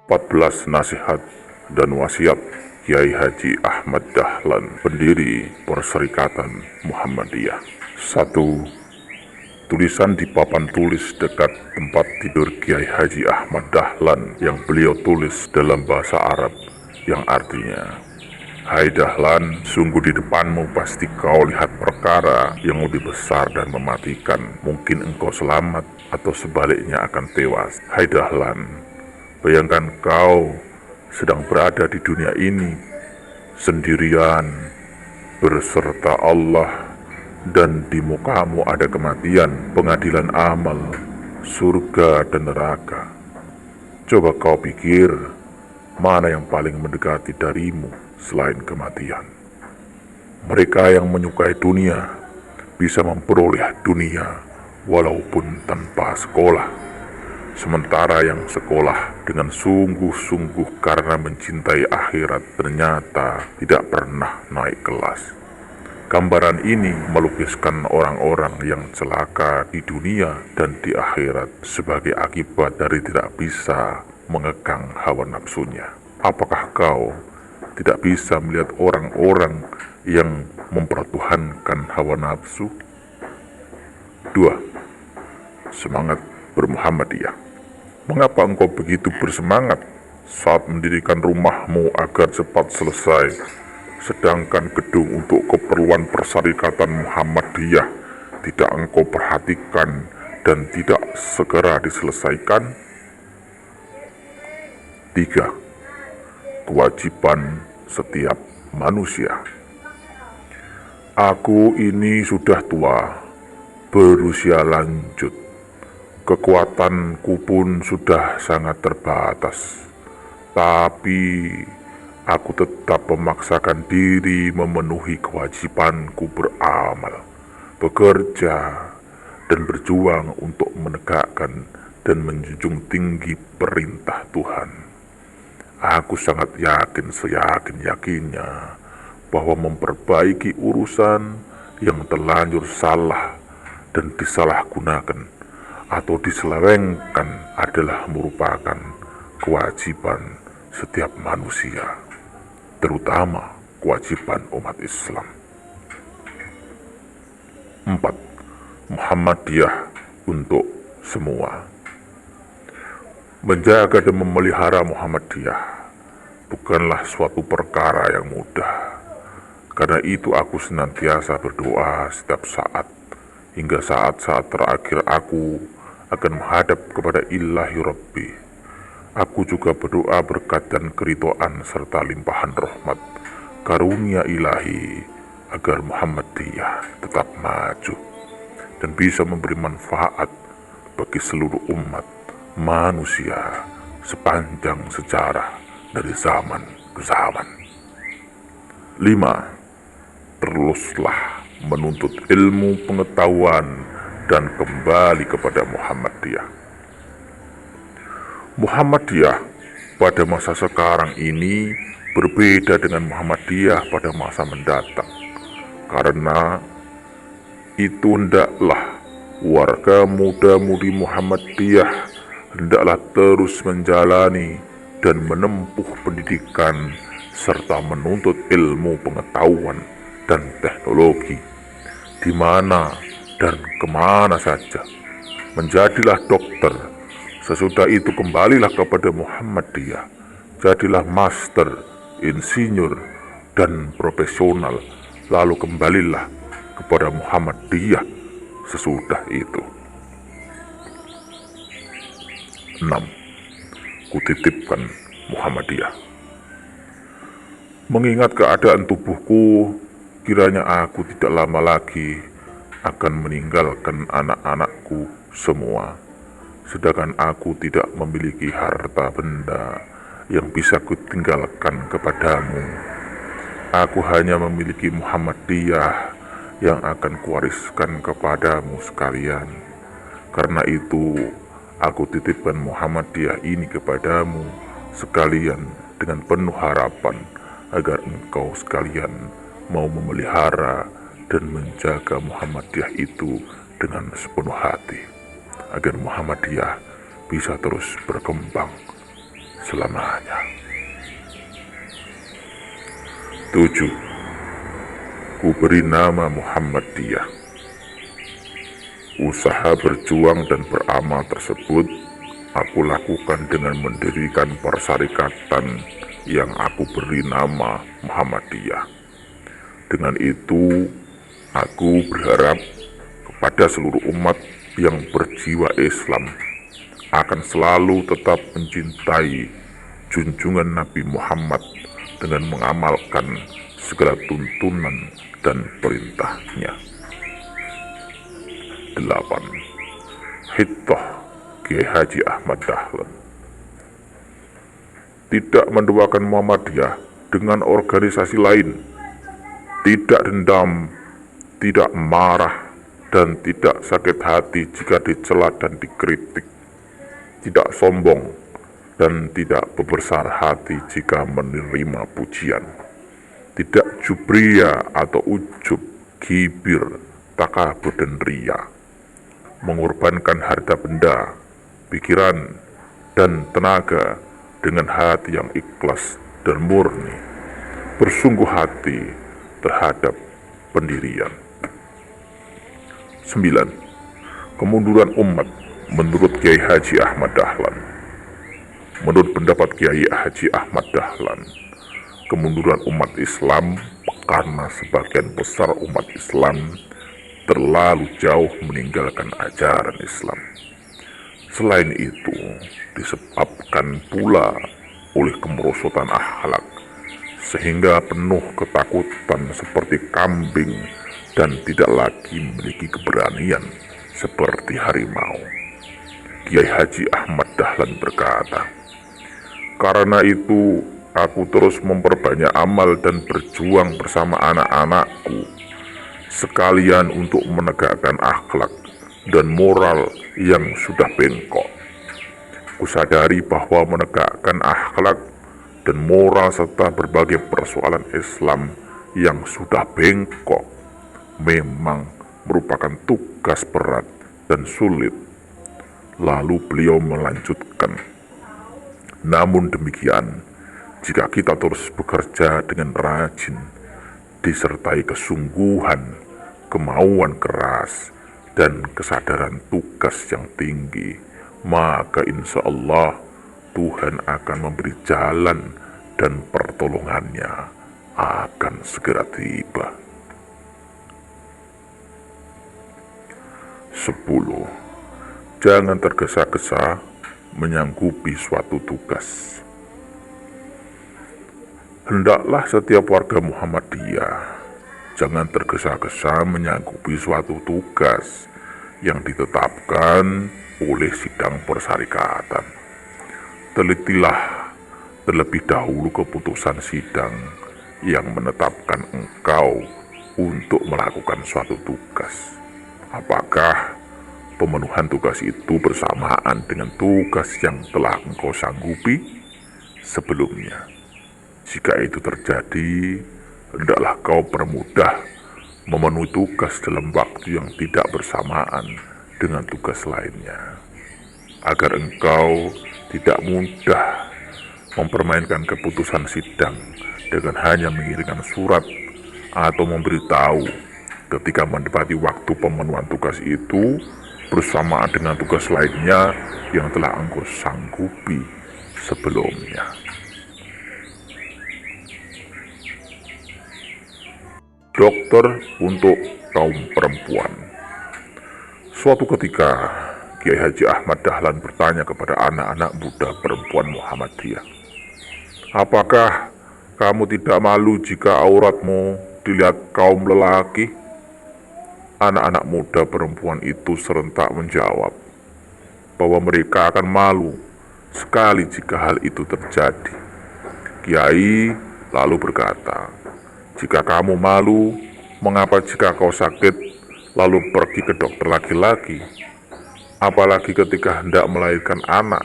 14 nasihat dan wasiat Kiai Haji Ahmad Dahlan, pendiri Perserikatan Muhammadiyah. 1. Tulisan di papan tulis dekat tempat tidur Kiai Haji Ahmad Dahlan yang beliau tulis dalam bahasa Arab yang artinya, "Hai Dahlan, sungguh di depanmu pasti kau lihat perkara yang lebih besar dan mematikan. Mungkin engkau selamat atau sebaliknya akan tewas. Hai Dahlan, bayangkan kau sedang berada di dunia ini sendirian berserta Allah, dan di mukamu ada kematian, pengadilan amal, surga dan neraka. Coba kau pikir, mana yang paling mendekati darimu selain kematian? Mereka yang menyukai dunia bisa memperoleh dunia walaupun tanpa sekolah, sementara yang sekolah dengan sungguh-sungguh karena mencintai akhirat ternyata tidak pernah naik kelas. Gambaran ini melukiskan orang-orang yang celaka di dunia dan di akhirat sebagai akibat dari tidak bisa mengekang hawa nafsunya. Apakah kau tidak bisa melihat orang-orang yang mempertuhankan hawa nafsu? 2. Semangat bermuhammadiyah. Mengapa engkau begitu bersemangat saat mendirikan rumahmu agar cepat selesai, sedangkan gedung untuk keperluan Perserikatan Muhammadiyah tidak engkau perhatikan dan tidak segera diselesaikan? 3. Kewajiban setiap manusia. Aku ini sudah tua, berusia lanjut. Kekuatanku pun sudah sangat terbatas. Tapi aku tetap memaksakan diri memenuhi kewajibanku beramal, bekerja, dan berjuang untuk menegakkan dan menjunjung tinggi perintah Tuhan. Aku sangat yakin seyakin-yakinnya bahwa memperbaiki urusan yang terlanjur salah dan disalahgunakan atau diselewengkan adalah merupakan kewajiban setiap manusia, terutama kewajiban umat Islam. 4. Muhammadiyah untuk semua. Menjaga dan memelihara Muhammadiyah bukanlah suatu perkara yang mudah. Karena itu aku senantiasa berdoa setiap saat, hingga saat-saat terakhir aku akan menghadap kepada Ilahi Rabbi. Aku juga berdoa berkat dan keridhaan serta limpahan rahmat karunia ilahi agar Muhammadiyah tetap maju dan bisa memberi manfaat bagi seluruh umat manusia sepanjang sejarah dari zaman ke zaman. 5. Teruslah menuntut ilmu pengetahuan dan kembali kepada Muhammadiyah. Muhammadiyah pada masa sekarang ini berbeda dengan Muhammadiyah pada masa mendatang. Karena itu hendaklah warga muda-mudi Muhammadiyah hendaklah terus menjalani dan menempuh pendidikan serta menuntut ilmu pengetahuan dan teknologi di mana dan kemana saja. Menjadilah dokter, sesudah itu kembalilah kepada Muhammadiyah. Jadilah master, insinyur, dan profesional, lalu kembalilah kepada Muhammadiyah sesudah itu. 6. Kutitipkan Muhammadiyah. Mengingat keadaan tubuhku, kiranya aku tidak lama lagi akan meninggalkan anak-anakku semua, sedangkan aku tidak memiliki harta benda yang bisa kutinggalkan kepadamu. Aku hanya memiliki Muhammadiyah yang akan kuwariskan kepadamu sekalian. Karena itu, aku titipkan Muhammadiyah ini kepadamu sekalian dengan penuh harapan agar engkau sekalian mau memelihara dan menjaga Muhammadiyah itu dengan sepenuh hati, agar Muhammadiyah bisa terus berkembang selamanya. 7. Ku beri nama Muhammadiyah. Usaha berjuang dan beramal tersebut aku lakukan dengan mendirikan persyarikatan yang aku beri nama Muhammadiyah. Dengan itu, aku berharap kepada seluruh umat yang berjiwa Islam akan selalu tetap mencintai junjungan Nabi Muhammad dengan mengamalkan segala tuntunan dan perintahnya. 8. Hitoh Kiai Haji Ahmad Dahlan. Tidak menduakan Muhammadiyah dengan organisasi lain, tidak dendam, tidak marah, dan tidak sakit hati jika dicela dan dikritik, tidak sombong, dan tidak berbesar hati jika menerima pujian, tidak jubria atau ujub, gibir, takabur, dan ria, mengorbankan harta benda, pikiran, dan tenaga dengan hati yang ikhlas dan murni, bersungguh hati terhadap pendirian. 9. Kemunduran umat menurut Kiai Haji Ahmad Dahlan. Menurut pendapat Kiai Haji Ahmad Dahlan, kemunduran umat Islam karena sebagian besar umat Islam terlalu jauh meninggalkan ajaran Islam. Selain itu, disebabkan pula oleh kemerosotan akhlak, sehingga penuh ketakutan seperti kambing dan tidak lagi memiliki keberanian seperti harimau. Kiai Haji Ahmad Dahlan berkata, "Karena itu, aku terus memperbanyak amal dan berjuang bersama anak-anakku, sekalian untuk menegakkan akhlak dan moral yang sudah bengkok. Kusadari bahwa menegakkan akhlak dan moral serta berbagai persoalan Islam yang sudah bengkok memang merupakan tugas berat dan sulit." Lalu beliau melanjutkan, "Namun demikian, jika kita terus bekerja dengan rajin, disertai kesungguhan, kemauan keras, dan kesadaran tugas yang tinggi, maka insya Allah Tuhan akan memberi jalan dan pertolongannya akan segera tiba." 10. Jangan tergesa-gesa menyanggupi suatu tugas. Hendaklah setiap warga Muhammadiyah jangan tergesa-gesa menyanggupi suatu tugas yang ditetapkan oleh sidang persyarikatan. Telitilah terlebih dahulu keputusan sidang yang menetapkan engkau untuk melakukan suatu tugas. Apakah pemenuhan tugas itu bersamaan dengan tugas yang telah engkau sanggupi sebelumnya? Jika itu terjadi, hendaklah kau permudah memenuhi tugas dalam waktu yang tidak bersamaan dengan tugas lainnya, agar engkau tidak mudah mempermainkan keputusan sidang dengan hanya mengirimkan surat atau memberitahu ketika mendapati waktu pemenuhan tugas itu bersamaan dengan tugas lainnya yang telah engkau sanggupi sebelumnya. Dokter untuk kaum perempuan. Suatu ketika, Kiai Haji Ahmad Dahlan bertanya kepada anak-anak muda perempuan Muhammadiyah, "Apakah kamu tidak malu jika auratmu dilihat kaum lelaki?" Anak-anak muda perempuan itu serentak menjawab bahwa mereka akan malu sekali jika hal itu terjadi. Kiai lalu berkata, "Jika kamu malu, mengapa jika kau sakit lalu pergi ke dokter laki-laki? Apalagi ketika hendak melahirkan anak.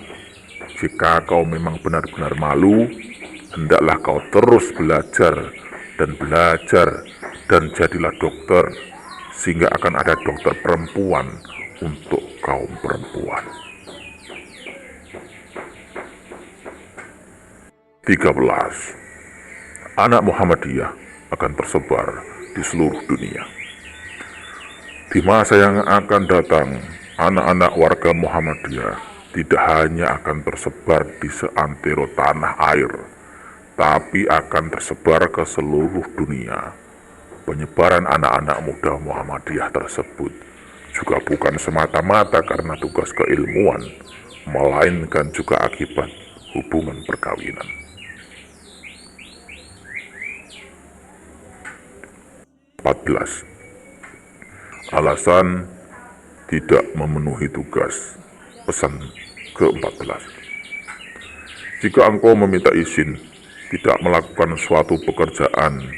Jika kau memang benar-benar malu, hendaklah kau terus belajar dan jadilah dokter, sehingga akan ada dokter perempuan untuk kaum perempuan." 13. Anak Muhammadiyah akan tersebar di seluruh dunia. Di masa yang akan datang, anak-anak warga Muhammadiyah tidak hanya akan tersebar di seantero tanah air, tapi akan tersebar ke seluruh dunia. Penyebaran anak-anak muda Muhammadiyah tersebut juga bukan semata-mata karena tugas keilmuan, melainkan juga akibat hubungan perkawinan. 14. Alasan tidak memenuhi tugas. Pesan ke-14. Jika engkau meminta izin tidak melakukan suatu pekerjaan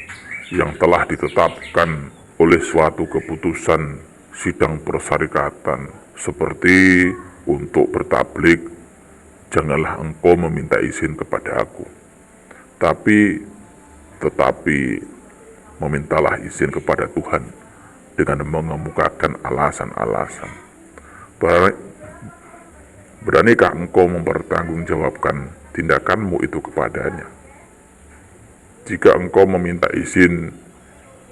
yang telah ditetapkan oleh suatu keputusan sidang persyarikatan, seperti untuk bertablik, janganlah engkau meminta izin kepada aku. Tetapi memintalah izin kepada Tuhan dengan mengemukakan alasan-alasan. Beranikah engkau mempertanggungjawabkan tindakanmu itu kepadanya? Jika engkau meminta izin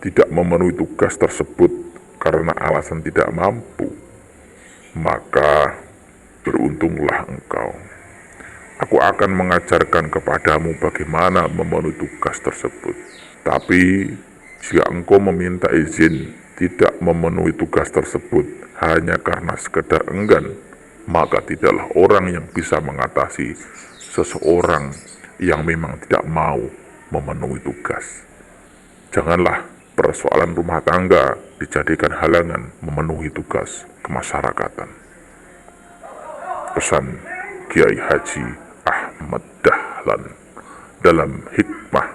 tidak memenuhi tugas tersebut karena alasan tidak mampu, maka beruntunglah engkau. Aku akan mengajarkan kepadamu bagaimana memenuhi tugas tersebut. Tapi jika engkau meminta izin tidak memenuhi tugas tersebut hanya karena sekedar enggan, maka tidaklah orang yang bisa mengatasi seseorang yang memang tidak mau memenuhi tugas. Janganlah persoalan rumah tangga dijadikan halangan memenuhi tugas kemasyarakatan. Pesan Kiai Haji Ahmad Dahlan dalam Hikmah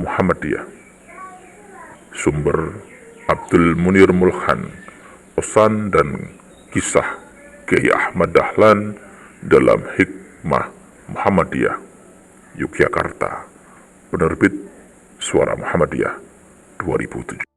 Muhammadiyah. Sumber Abdul Munir Mulhan. Pesan dan kisah Kiai Ahmad Dahlan dalam Hikmah Muhammadiyah, Yogyakarta. Penerbit Suara Muhammadiyah 2007.